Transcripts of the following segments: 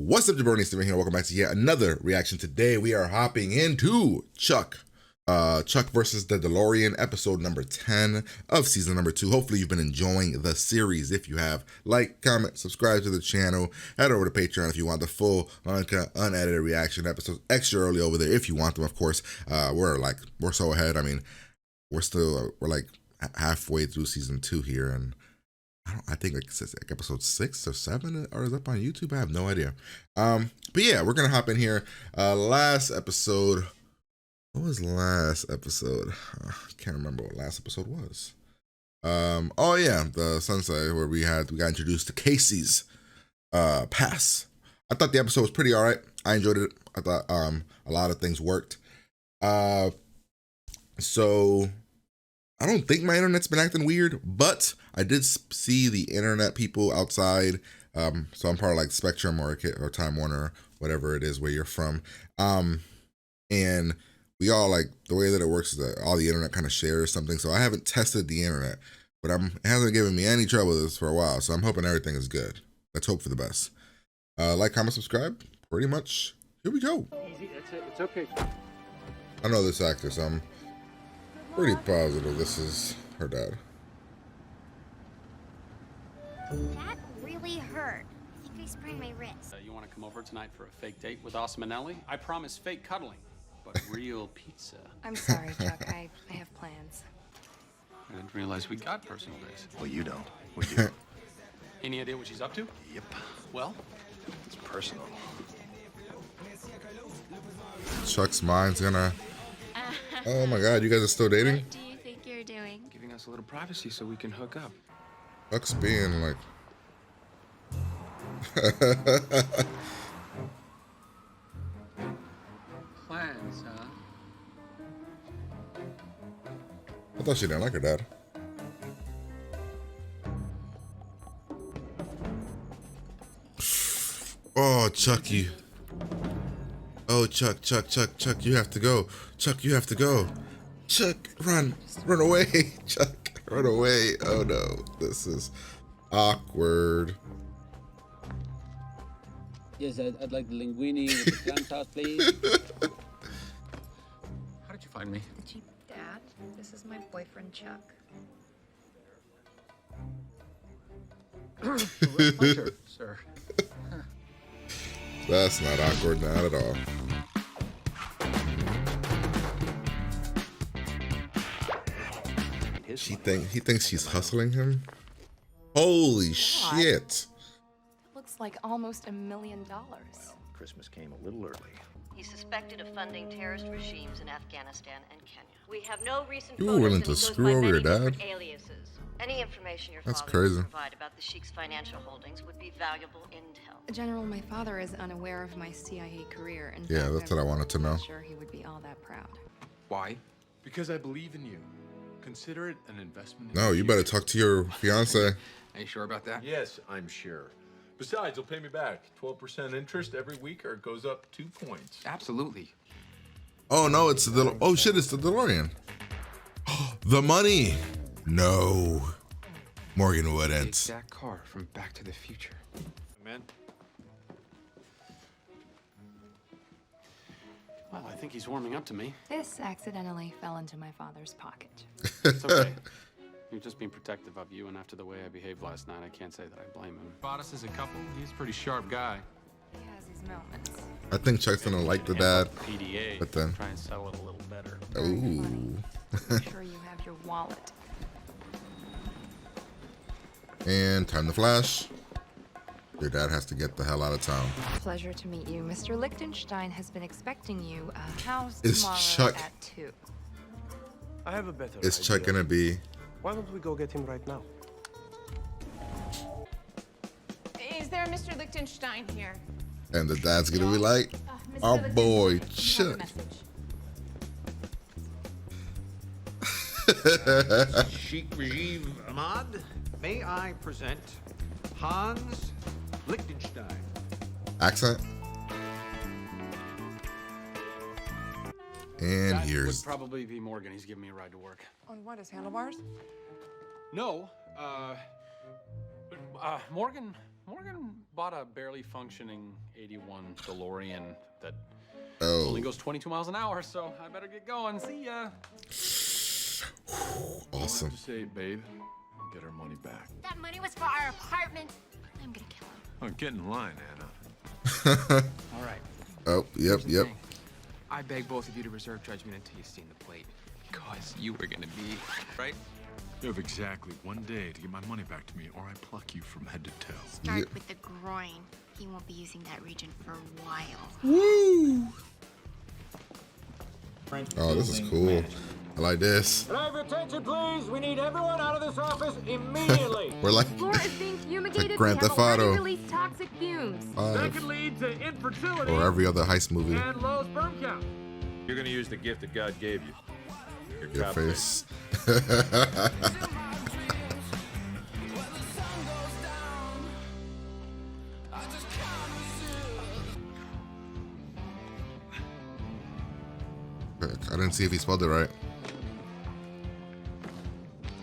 What's up, Jabroni? Steven here. Welcome back to yet another reaction. Today we are hopping into Chuck versus the DeLorean, episode number 10 of season number 2. Hopefully you've been enjoying the series. If you have, like, comment, subscribe to the channel, head over to Patreon if you want the full unedited reaction episodes extra early over there if you want them. Of course, we're so ahead. I mean, we're like halfway through season 2 here, and I think like episode 6 or 7 is up on YouTube. I have no idea. But yeah, we're gonna hop in here. Last episode, what was last episode? I can't remember what last episode was. Oh yeah, the sunset where we got introduced to Casey's pass. I thought the episode was pretty alright. I enjoyed it. I thought a lot of things worked. So I don't think my internet's been acting weird, but I did see the internet people outside. So I'm part of like Spectrum or Time Warner, whatever it is where you're from. And we all, like, the way that it works is that all the internet kind of shares something. So I haven't tested the internet, but it hasn't given me any trouble with this for a while. So I'm hoping everything is good. Let's hope for the best. Like, comment, subscribe. Pretty much. Here we go. Easy, that's it. It's okay. I know this actor, so I'm pretty positive this is her dad. That really hurt. I think I sprained my wrist. You want to come over tonight for a fake date with Osmanelli? I promise fake cuddling, but real pizza. I'm sorry, Chuck. I have plans. I didn't realize we got personal days. Well, you don't. We do. Any idea what she's up to? Yep. Well, It's personal. Chuck's mind's gonna... Oh my god, you guys are still dating? What do you think you're doing? giving us a little privacy so we can hook up. Chuck's being like... Plans, huh? I thought she didn't like her dad. Oh, Chucky. Oh, Chuck, you have to go. Chuck, you have to go. Chuck, run away. Chuck, run away. Oh no, this is awkward. Yes, I'd like the linguine with the clam sauce, please. How did you find me? Dad, this is my boyfriend, Chuck. Pleasure, sir. That's not awkward, not at all. He thinks she's hustling him? Holy shit. Looks like almost $1 million. Christmas came a little early. He's suspected of funding terrorist regimes in Afghanistan and Kenya. We have no recent You were photos, willing and to he goes screw by over many your dad? different aliases. Any information your That's father crazy. would provide about the Sheik's financial holdings would be valuable intel. General, my father is unaware of my CIA career. In Yeah, fact, that's what I wanted to know. I'm sure he would be all that proud. Why? Because I believe in you. Consider it an investment in No, your you better future. talk to your fiance. Are you sure about that? Yes, I'm sure. Besides, you'll pay me back 12% interest every week, or it goes up 2 points. Absolutely. Oh no, it's the oh shit, it's the DeLorean. The money. No. Morgan The wouldn't. exact car from Back to the Future. Man, Well, I think he's warming up to me. This accidentally fell into my father's pocket. It's okay. You're just being protective of you, and after the way I behaved last night, I can't say that I blame him. Bought us as a couple. He's a pretty sharp guy. He has his moments. I think Chuck's gonna like the dad. PDA. But then- Try and settle it a little better. Ooh. Make sure you have your wallet. And time to flash. Your dad has to get the hell out of town. Pleasure to meet you. Mr. Lichtenstein has been expecting you. How's Is tomorrow Chuck- at 2? I have a better Is idea. Chuck gonna be... Why don't we go get him right now? Is there a Mr. Lichtenstein here? And the dad's gonna be like, Mr. oh boy, Lichtenstein, you have a Chuck. message. Sheikh Regime Ahmad, may I present Hans Lichtenstein. Accent. And That here's... would probably be Morgan. He's giving me a ride to work. On what, his handlebars? No, Morgan Morgan bought a barely functioning 81 DeLorean that Oh. only goes 22 miles an hour, so I better get going. See ya. Awesome. Just say, babe, get our money back. That money was for our apartment. I'm gonna kill him. Oh, get in line, Anna. All right. Oh, yep, Here's the yep. thing. I beg both of you to reserve judgment until you've seen the plate. Because you were gonna be, right? You have exactly 1 day to get my money back to me, or I pluck you from head to toe. Start with the groin. He won't be using that region for a while. Woo! Oh, this is cool. I like this. Can I have your attention, please? We need everyone out of this office immediately. We're like, Floor is being fumigated. like Grand We Theft have already Auto. released toxic fumes. That could lead to infertility or every other heist movie. and low sperm count. You're gonna use the gift that God gave you. Your face. I didn't see if he spelled it right.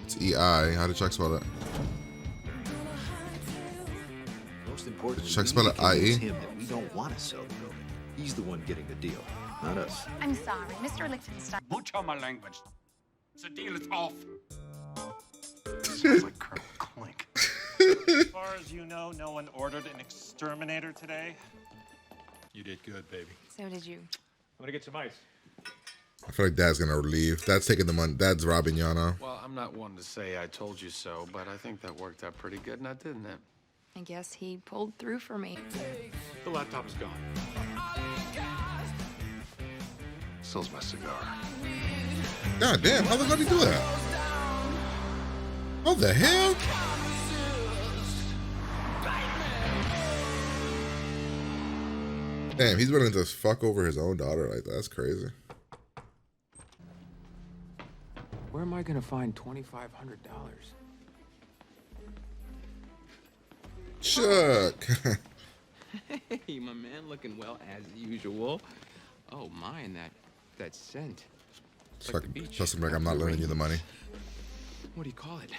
It's E-I. How did Chuck spell it? Most important, Did Chuck spell it I-E? him that we don't want to sell the building. He's the one getting the deal, not us. I'm sorry, Mr. Lichtenstein. Butcher my language. The deal is off. Sounds like Colonel Clink. As far as you know, no one ordered an exterminator today. You did good, baby. So did you. I'm gonna get some ice. I feel like Dad's gonna leave. Dad's taking the money. Dad's robbing Yana. Well, I'm not one to say I told you so, but I think that worked out pretty good, now didn't it? I guess he pulled through for me. The laptop is gone. So's my cigar. God damn, how the hell did he do that? What the hell? Damn, he's willing to fuck over his own daughter like that. That's crazy. Where am I gonna find $2,500? Chuck. Hey, my man, looking well as usual. Oh my, and that scent. It's Chuck, like the beach. trust him like I'm not lending you the money. What do you call it?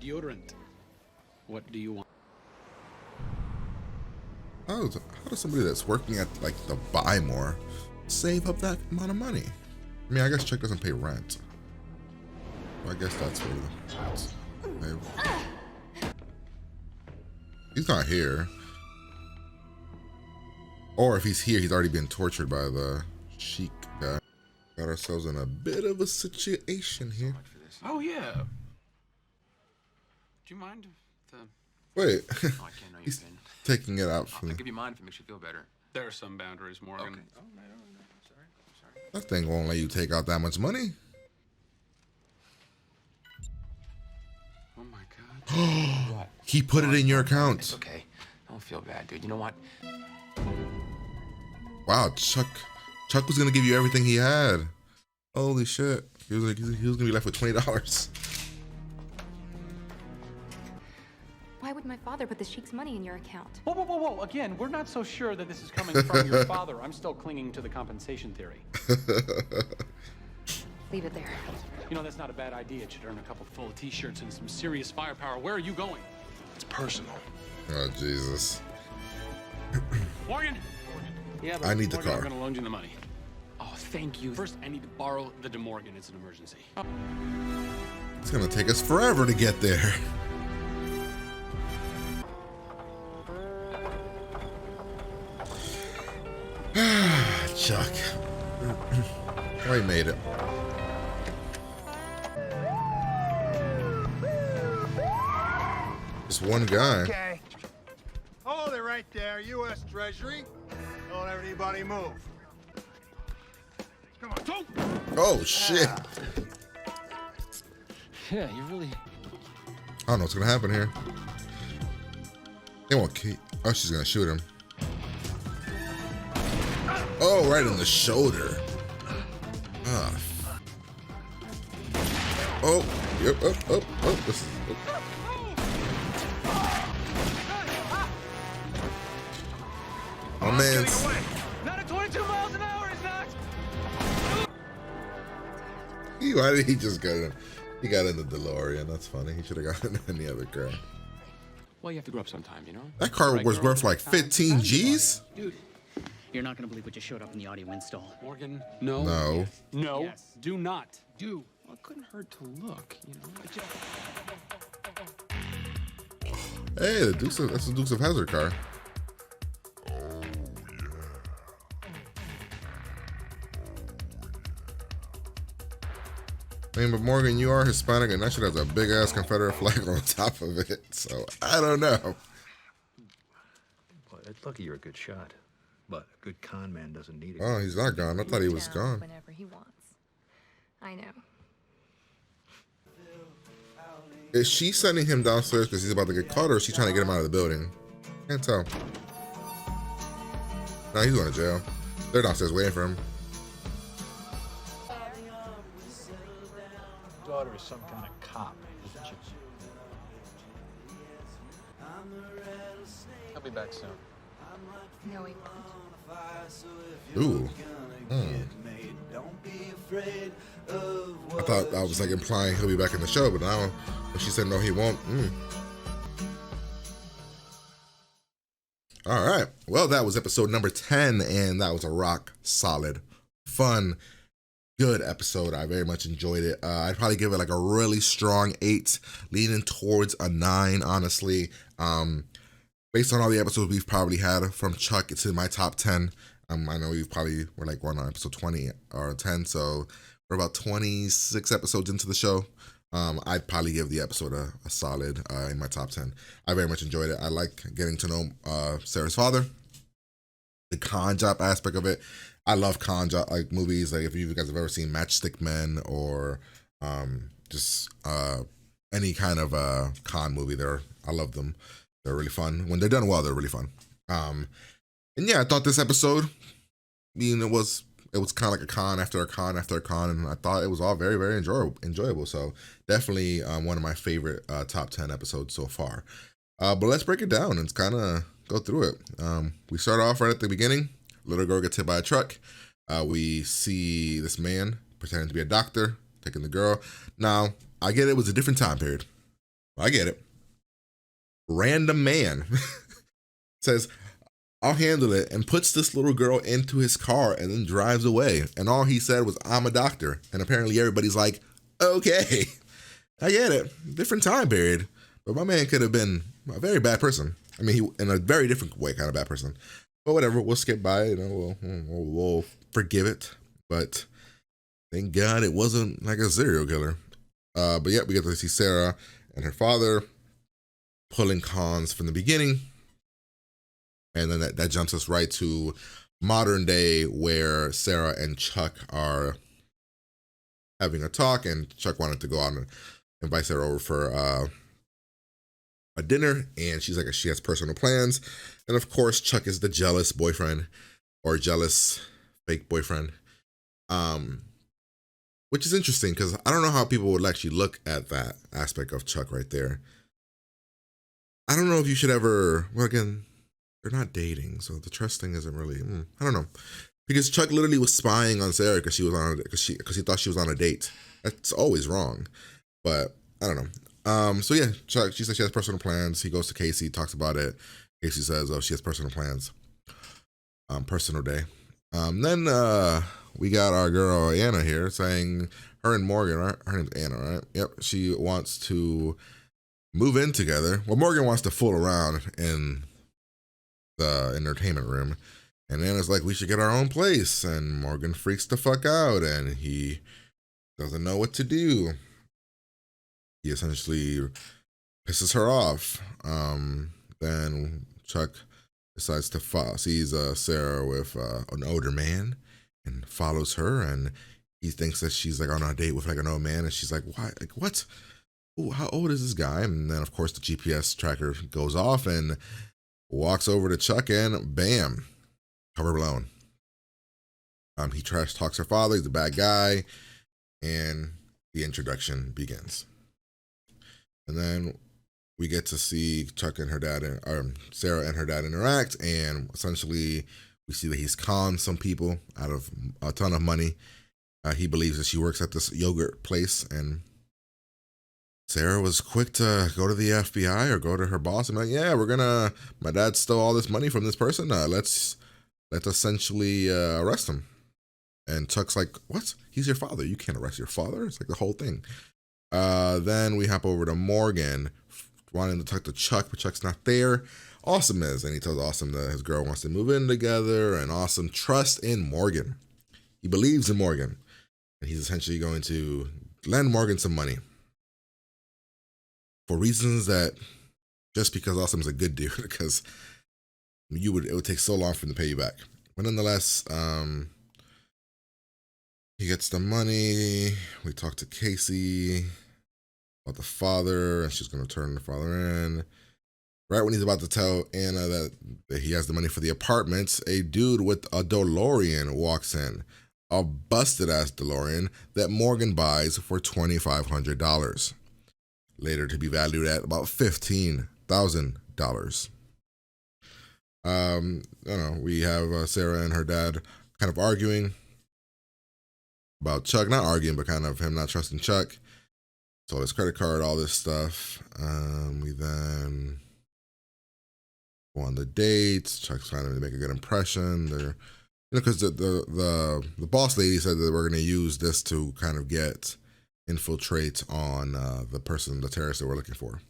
Deodorant. What do you want? How does somebody that's working at like the Buy More save up that amount of money? I mean, I guess Chuck doesn't pay rent. Well, I guess that's where maybe. He's not here. Or if he's here, he's already been tortured by the chic guy. Got ourselves in a bit of a situation here. Oh, yeah. Do you mind if the... Wait. Oh, I can't know He's you've been. taking it out for I'll me. give you mine if it makes you feel better. There are some boundaries, Morgan. Okay. Oh, no, sorry. That thing won't let you take out that much money. Oh, my God. What? He put it in your It's account. okay. Don't feel bad, dude. You know what? Wow, Chuck was gonna give you everything he had. Holy shit. He was gonna be left with $20. Why would my father put the sheik's money in your account? Whoa, whoa, whoa, whoa. Again, we're not so sure that this is coming from your father. I'm still clinging to the compensation theory. Leave it there. You know, that's not a bad idea. It should earn a couple full of t-shirts and some serious firepower. Where are you going? It's personal. Oh, Jesus. Morgan! Yeah, but I need the Morgan, car. I'm gonna loan you the money. Oh, thank you. First, I need to borrow the DeMorgan. It's an emergency. It's gonna take us forever to get there. Chuck. Oh, he made it. Just one guy. Okay. Hold it right there, U.S. Treasury. Don't let anybody move. Come on, don't. Oh, shit. Yeah, you really. I don't know what's gonna happen here. They won't keep. Oh, she's gonna shoot him. Oh, right in the shoulder. Ah. Oh, yep, oh. This is, my man's. Not at 22 miles an hour, he's not. Why did he just get in? He got in the DeLorean. That's funny. He should have gotten in any other car. Well, you have to grow up sometime, you know? That car Right, was girl? worth like 15 G's? Dude, you're not gonna believe what just showed up in the audio install. Morgan, no. No. No. Yes. Do not. Do. Well, it couldn't hurt to look, you know? Hey, that's the Dukes of Hazzard car. I mean, but Morgan, you are Hispanic, and that shit has a big ass Confederate flag on top of it. So I don't know. Well, it's lucky you're a good shot, but a good con man doesn't need it. Oh, he's not gone. I thought he was gone. Whenever he wants. I know. Is she sending him downstairs because he's about to get caught, or is she trying to get him out of the building? Can't tell. No, he's going to jail. They're downstairs waiting for him. Daughter is some kind of cop, isn't she? I'll be back soon. No, he won't. Ooh. I thought I was like implying he'll be back in the show, but now when she said no, he won't. All right. Well, that was episode number 10, and that was a rock solid, fun, good episode. I very much enjoyed it. I'd probably give it like a really strong 8, leaning towards a 9, honestly. Based on all the episodes we've probably had from Chuck, it's in my top 10. I know we're like on episode 20 or 10, so we're about 26 episodes into the show. I'd probably give the episode a solid in my top 10. I very much enjoyed it. I like getting to know Sarah's father, the con job aspect of it. I love con job like movies. Like if you guys have ever seen Matchstick Men or just any kind of con movie, I love them. They're really fun. When they're done well, they're really fun. And yeah, I thought this episode, it was kind of like a con after a con after a con, and I thought it was all very, very enjoyable. So definitely one of my favorite top 10 episodes so far. But let's break it down and kind of go through it. We start off right at the beginning. Little girl gets hit by a truck. We see this man pretending to be a doctor, taking the girl. Now, I get it was a different time period. I get it. Random man says, I'll handle it, and puts this little girl into his car and then drives away. And all he said was, I'm a doctor. And apparently everybody's like, okay, I get it. Different time period. But my man could have been a very bad person. I mean, he in a very different way, kind of bad person. But whatever, we'll skip by it. We'll forgive it. But thank God it wasn't like a serial killer. But yeah, we get to see Sarah and her father pulling cons from the beginning. And then that jumps us right to modern day where Sarah and Chuck are having a talk, and Chuck wanted to go out and invite Sarah over for a dinner, and she's like, she has personal plans. And of course, Chuck is the jealous boyfriend or jealous fake boyfriend, which is interesting because I don't know how people would actually look at that aspect of Chuck right there. I don't know if you should ever, well, again, they're not dating, so the trust thing isn't really, I don't know. Because Chuck literally was spying on Sarah because he thought she was on a date. That's always wrong. But I don't know. So yeah, Chuck, she said she has personal plans. He goes to Casey, talks about it. Casey says, oh, she has personal plans. Personal day. Then we got our girl Anna here saying her and Morgan, right? Her name's Anna, right? Yep. She wants to move in together. Well, Morgan wants to fool around in the entertainment room, and Anna's like, we should get our own place, and Morgan freaks the fuck out, and he doesn't know what to do. He essentially pisses her off. Then Chuck decides to sees Sarah with an older man and follows her, and he thinks that she's like on a date with like an old man, and she's like, why, like what? Ooh, how old is this guy? And then of course the GPS tracker goes off and walks over to Chuck, and bam, cover blown. He trash talks her father. He's a bad guy, and the introduction begins. And then we get to see Chuck and her dad, Sarah and her dad interact, and essentially we see that he's conned some people out of a ton of money. He believes that she works at this yogurt place, and Sarah was quick to go to the FBI or go to her boss and be like, yeah, my dad stole all this money from this person. Let's essentially arrest him. And Chuck's like, what? He's your father. You can't arrest your father. It's like the whole thing. Then we hop over to Morgan, wanting to talk to Chuck, but Chuck's not there. Awesome is, and he tells Awesome that his girl wants to move in together, and Awesome trusts in Morgan. He believes in Morgan, and he's essentially going to lend Morgan some money for reasons that just because Awesome's a good dude, because it would take so long for him to pay you back. But nonetheless, he gets the money. We talk to Casey about the father, and she's going to turn the father in. Right when he's about to tell Anna that he has the money for the apartments, a dude with a DeLorean walks in. A busted-ass DeLorean that Morgan buys for $2,500. Later to be valued at about $15,000. We have Sarah and her dad kind of arguing about Chuck, not arguing, but kind of him not trusting Chuck. So his credit card, all this stuff. We then go on the dates. Chuck's trying to make a good impression. They're, because the boss lady said that we're going to use this to kind of infiltrate on the person, the terrorist that we're looking for.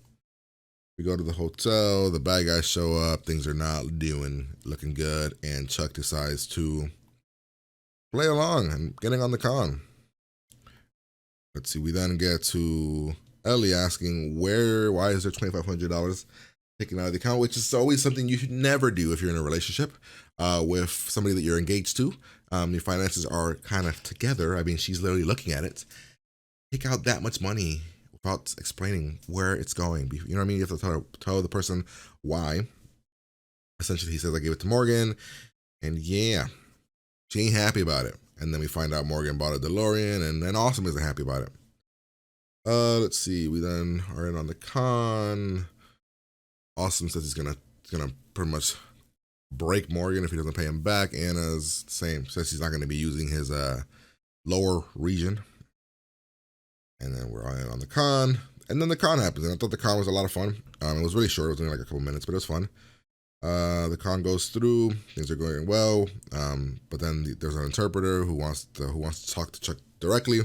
We go to the hotel. The bad guys show up. Things are not looking good, and Chuck decides to play along and getting on the con. Let's see. We then get to Ellie asking why is there $2,500 taken out of the account, which is always something you should never do if you're in a relationship with somebody that you're engaged to. Your finances are kind of together. I mean, she's literally looking at it. Take out that much money without explaining where it's going. You know what I mean? You have to tell the person why. Essentially, he says, I gave it to Morgan. And yeah, she ain't happy about it. And then we find out Morgan bought a DeLorean, and then Awesome isn't happy about it. Let's see. We then are in on the con. Awesome says he's gonna pretty much break Morgan if he doesn't pay him back. Anna's the same. Says he's not going to be using his lower region. And then we're on the con. And then the con happens. And I thought the con was a lot of fun. It was really short. It was only like a couple minutes, but it was fun. The con goes through. Things are going well. But then there's an interpreter who wants to talk to Chuck directly.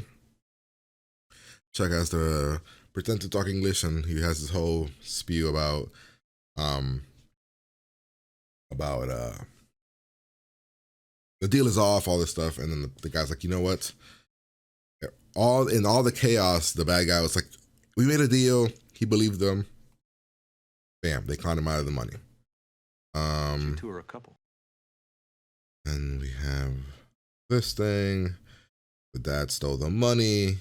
Chuck has to pretend to talk English, and he has this whole spew about the deal is off, all this stuff. And then the guy's like, you know what? In all the chaos, the bad guy was like, we made a deal. He believed them. Bam, they conned him out of the money. You two are a couple. And we have this thing. The dad stole the money.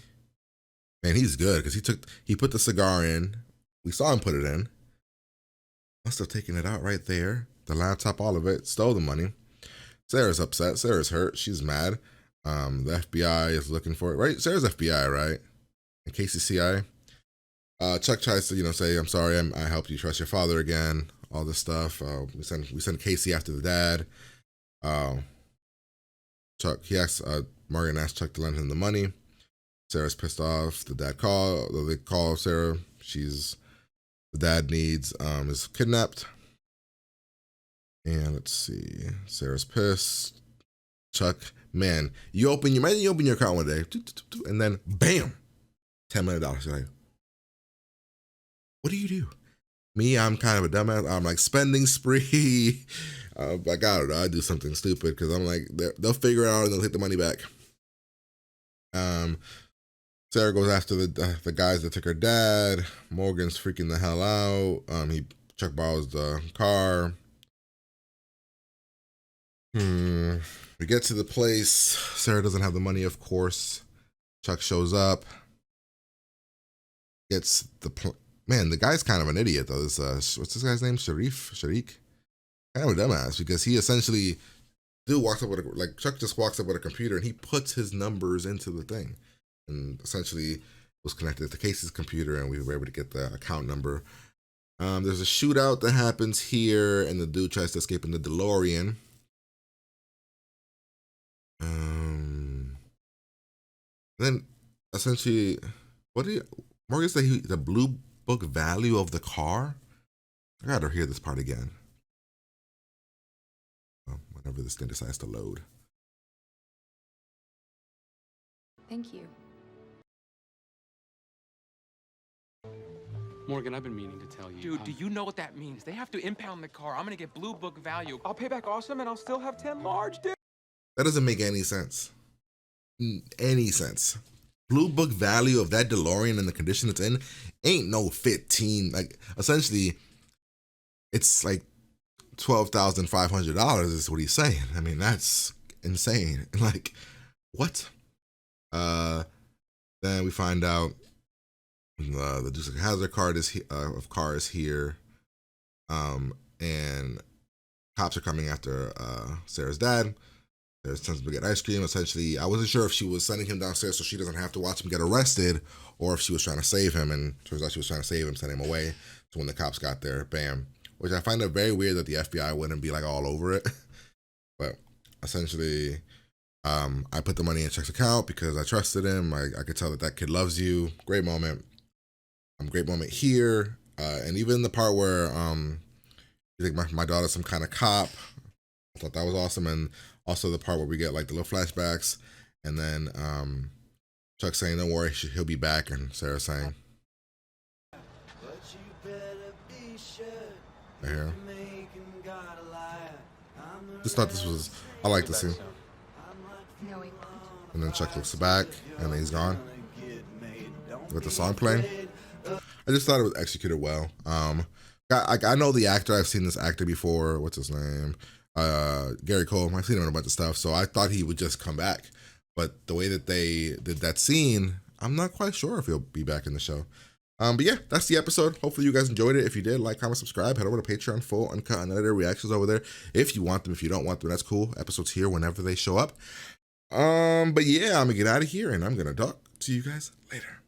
Man, he's good because he put the cigar in. We saw him put it in. Must have taken it out right there. The laptop, all of it. Stole the money. Sarah's upset. Sarah's hurt. She's mad. The FBI is looking for it, right? Sarah's FBI, right? And KCCI. Chuck tries to, say, I'm sorry, I helped you trust your father again. All this stuff. We send Casey after the dad. Morgan asks Chuck to lend him the money. Sarah's pissed off. The dad they call Sarah. The dad is kidnapped. And let's see. Sarah's pissed. Chuck, man, imagine you open your account one day, and then bam, $10 million. You're like, what do you do? Me, I'm kind of a dumbass. I'm like spending spree. Like, I don't know. I do something stupid because I'm like, they'll figure it out and they'll take the money back. Sarah goes after the guys that took her dad. Morgan's freaking the hell out. Chuck borrows the car. We get to the place. Sarah doesn't have the money, of course. Chuck shows up. Gets man, the guy's kind of an idiot though. This what's this guy's name? Sharik? Kind of a dumbass because he essentially Chuck just walks up with a computer and he puts his numbers into the thing, and essentially was connected to Casey's computer, and we were able to get the account number. There's a shootout that happens here, and the dude tries to escape in the DeLorean. Then essentially, Morgan said the blue book value of the car. I gotta hear this part again. Whenever this thing decides to load. Thank you. Morgan, I've been meaning to tell you. Dude, do you know what that means? They have to impound the car. I'm gonna get blue book value. I'll pay back awesome and I'll still have 10 large, dude. That doesn't make any sense. Any sense. Blue book value of that DeLorean and the condition it's in ain't no 15. Like, essentially, it's like $12,500 is what he's saying. I mean, that's insane. Like, what? Then we find out the Dukes of Hazzard card is car is here, and cops are coming after Sarah's dad. There's tons to get ice cream. Essentially, I wasn't sure if she was sending him downstairs so she doesn't have to watch him get arrested, or if she was trying to save him. And turns out she was trying to save him, send him away. So when the cops got there, bam. Which I find it very weird that the FBI wouldn't be like all over it. But essentially, I put the money in Chuck's account because I trusted him. I could tell that kid loves you. Great moment. Great moment here. And even the part where you think my daughter's some kind of cop. I thought that was awesome. And also the part where we get like the little flashbacks. And then Chuck saying, don't worry, he'll be back. And Sarah saying, right here. Just thought this was, I like the scene. No, he won't. And then Chuck looks back and then he's gone with the song playing. I just thought it was executed well. I know the actor. I've seen this actor before. What's his name? Gary Cole. I've seen him in a bunch of stuff. So I thought he would just come back. But the way that they did that scene, I'm not quite sure if he'll be back in the show. But yeah, that's the episode. Hopefully you guys enjoyed it. If you did, like, comment, subscribe. Head over to Patreon, full, uncut, unedited reactions over there. If you want them, if you don't want them, that's cool. Episodes here whenever they show up. But yeah, I'm gonna get out of here and I'm gonna talk to you guys later.